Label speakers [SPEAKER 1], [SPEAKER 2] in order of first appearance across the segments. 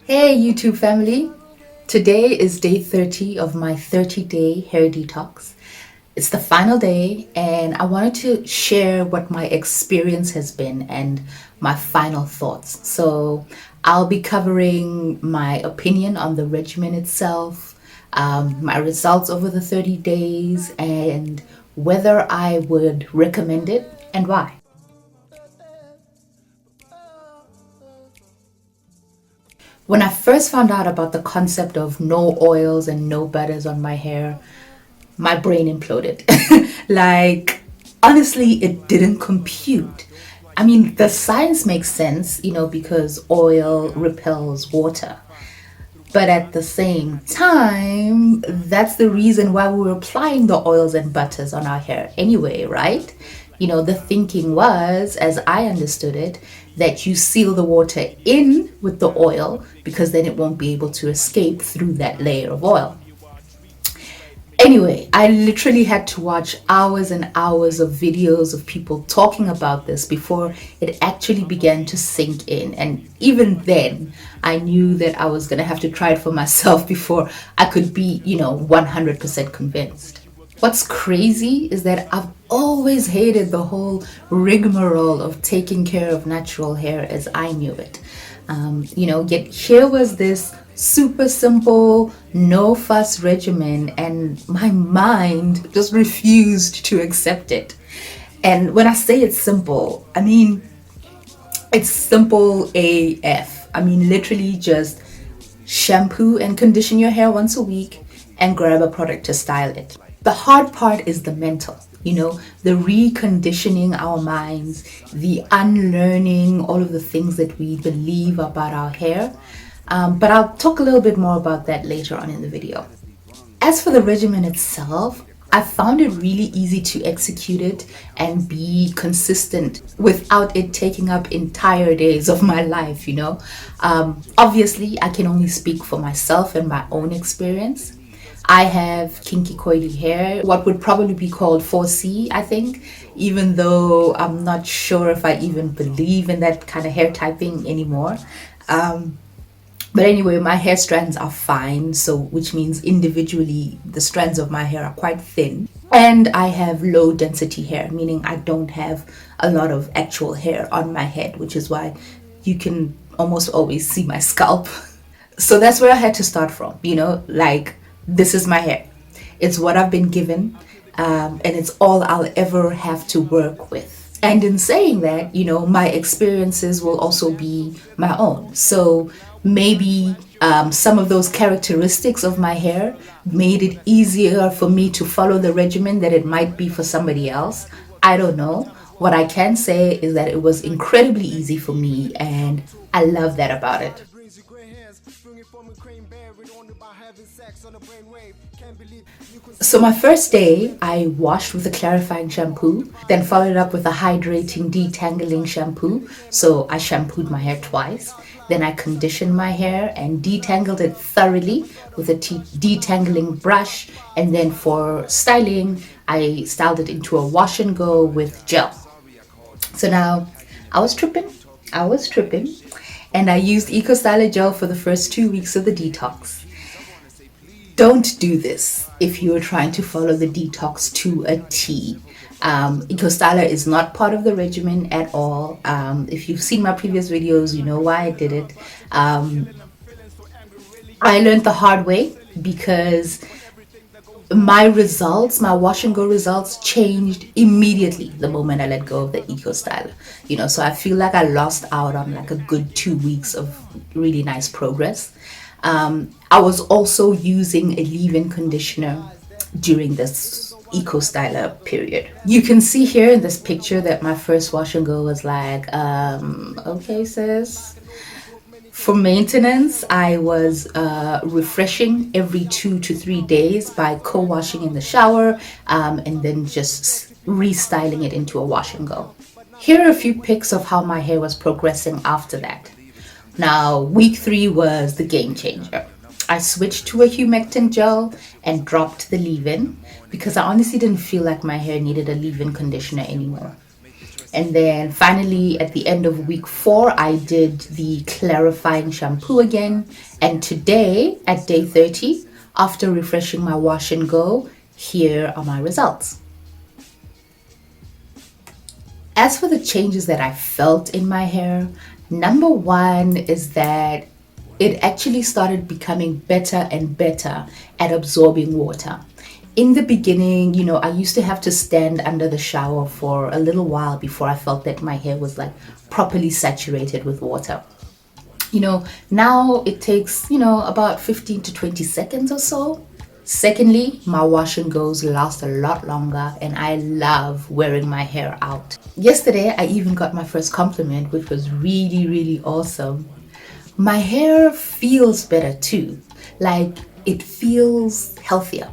[SPEAKER 1] Hey YouTube family! Today is day 30 of my 30-day hair detox. It's the final day and I wanted to share what my experience has been and my final thoughts. So I'll be covering my opinion on the regimen itself, my results over the 30 days, and whether I would recommend it and why. When I first found out about the concept of no oils and no butters on my hair, my brain imploded. Like, honestly, it didn't compute. I mean, the science makes sense, because oil repels water. But at the same time, that's the reason why we were applying the oils and butters on our hair anyway, right? The thinking was, as I understood it, that you seal the water in with the oil because then it won't be able to escape through that layer of oil. Anyway, I literally had to watch hours and hours of videos of people talking about this before it actually began to sink in. And even then, I knew that I was going to have to try it for myself before I could be, 100% convinced. What's crazy is that I've always hated the whole rigmarole of taking care of natural hair as I knew it. Yet here was this super simple, no fuss regimen, and my mind just refused to accept it. And when I say it's simple, I mean it's simple AF. I mean, literally just shampoo and condition your hair once a week and grab a product to style it. The hard part is the mental, the reconditioning our minds, the unlearning all of the things that we believe about our hair. But I'll talk a little bit more about that later on in the video. As for the regimen itself, I found it really easy to execute it and be consistent without it taking up entire days of my life. Obviously, I can only speak for myself and my own experience. I have kinky coily hair, what would probably be called 4C, I think, even though I'm not sure if I even believe in that kind of hair typing anymore. But anyway, my hair strands are fine, so which means individually the strands of my hair are quite thin. And I have low density hair, meaning I don't have a lot of actual hair on my head, which is why you can almost always see my scalp. So that's where I had to start from, like this is my hair. It's what I've been given, and it's all I'll ever have to work with. And in saying that, my experiences will also be my own. So maybe some of those characteristics of my hair made it easier for me to follow the regimen that it might be for somebody else. I don't know. What I can say is that it was incredibly easy for me, and I love that about it. So my first day, I washed with a clarifying shampoo, then followed up with a hydrating detangling shampoo. So I shampooed my hair twice. Then I conditioned my hair and detangled it thoroughly with a detangling brush. And then for styling, I styled it into a wash and go with gel. So now I was tripping, and I used Eco Styler gel for the first 2 weeks of the detox. Don't do this if you are trying to follow the detox to a T. Eco Styler is not part of the regimen at all. If you've seen my previous videos, you know why I did it. I learned the hard way because my wash and go results changed immediately the moment I let go of the Eco Styler. So I feel like I lost out on like a good 2 weeks of really nice progress. I was also using a leave-in conditioner during this Eco Styler period. You can see here in this picture that my first wash and go was like, okay sis. For maintenance, I was refreshing every 2 to 3 days by co-washing in the shower, and then just restyling it into a wash and go. Here are a few pics of how my hair was progressing after that. Now, week 3 was the game changer. I switched to a humectant gel and dropped the leave-in because I honestly didn't feel like my hair needed a leave-in conditioner anymore. And then finally, at the end of week 4, I did the clarifying shampoo again. And today, at day 30, after refreshing my wash and go, here are my results. As for the changes that I felt in my hair, number one is that it actually started becoming better and better at absorbing water. In the beginning, I used to have to stand under the shower for a little while before I felt that my hair was like properly saturated with water. Now it takes, about 15 to 20 seconds or so. Secondly, my wash and goes last a lot longer and I love wearing my hair out. Yesterday, I even got my first compliment, which was really, really awesome. My hair feels better too. Like it feels healthier.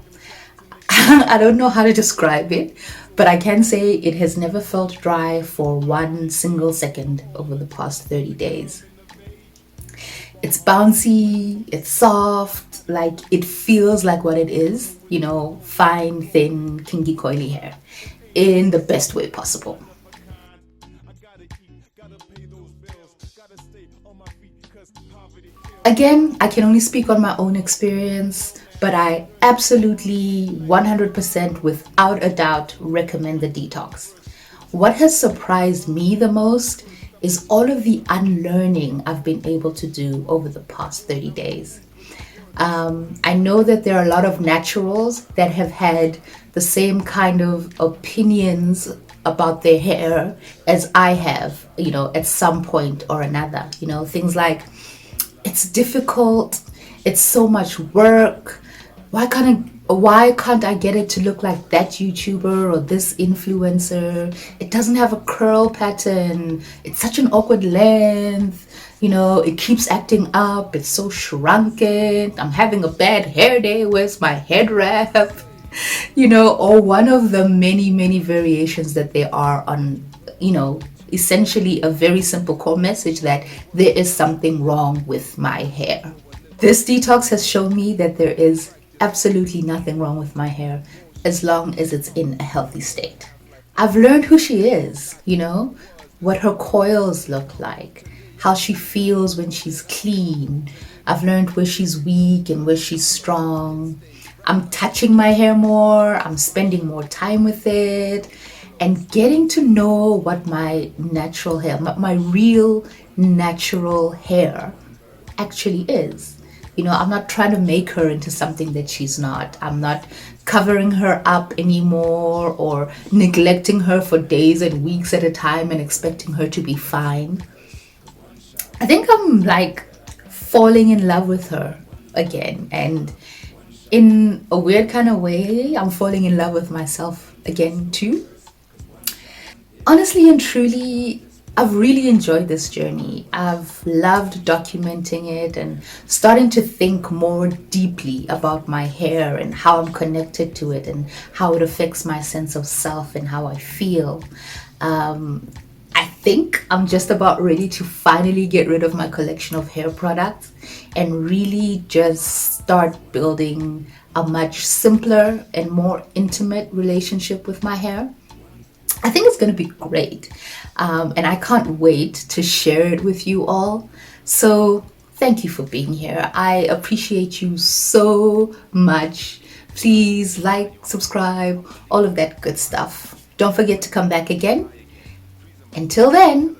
[SPEAKER 1] I don't know how to describe it, but I can say it has never felt dry for one single second over the past 30 days. It's bouncy, it's soft, like it feels like what it is, fine, thin, kinky, coily hair in the best way possible. Again, I can only speak on my own experience, but I absolutely 100% without a doubt recommend the detox. What has surprised me the most is all of the unlearning I've been able to do over the past 30 days. I know that there are a lot of naturals that have had the same kind of opinions about their hair as I have, at some point or another. Things like, it's difficult, it's so much work, why can't I get it to look like that YouTuber or this influencer? It doesn't have a curl pattern. It's such an awkward length. It keeps acting up. It's so shrunken. I'm having a bad hair day. Where's my head wrap? Or one of the many, many variations that there are on, essentially a very simple core message that there is something wrong with my hair. This detox has shown me that there is absolutely nothing wrong with my hair as long as it's in a healthy state. I've learned who she is, what her coils look like, how she feels when she's clean. I've learned where she's weak and where she's strong. I'm touching my hair more, I'm spending more time with it, and getting to know what my natural hair, my real natural hair actually is. I'm not trying to make her into something that she's not. I'm not covering her up anymore or neglecting her for days and weeks at a time and expecting her to be fine. I think I'm like falling in love with her again. And in a weird kind of way, I'm falling in love with myself again too. Honestly and truly, I've really enjoyed this journey. I've loved documenting it and starting to think more deeply about my hair and how I'm connected to it and how it affects my sense of self and how I feel. I think I'm just about ready to finally get rid of my collection of hair products and really just start building a much simpler and more intimate relationship with my hair. I think it's going to be great. And I can't wait to share it with you all. So thank you for being here. I appreciate you so much. Please like, subscribe, all of that good stuff. Don't forget to come back again. Until then,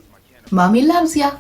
[SPEAKER 1] mommy loves ya.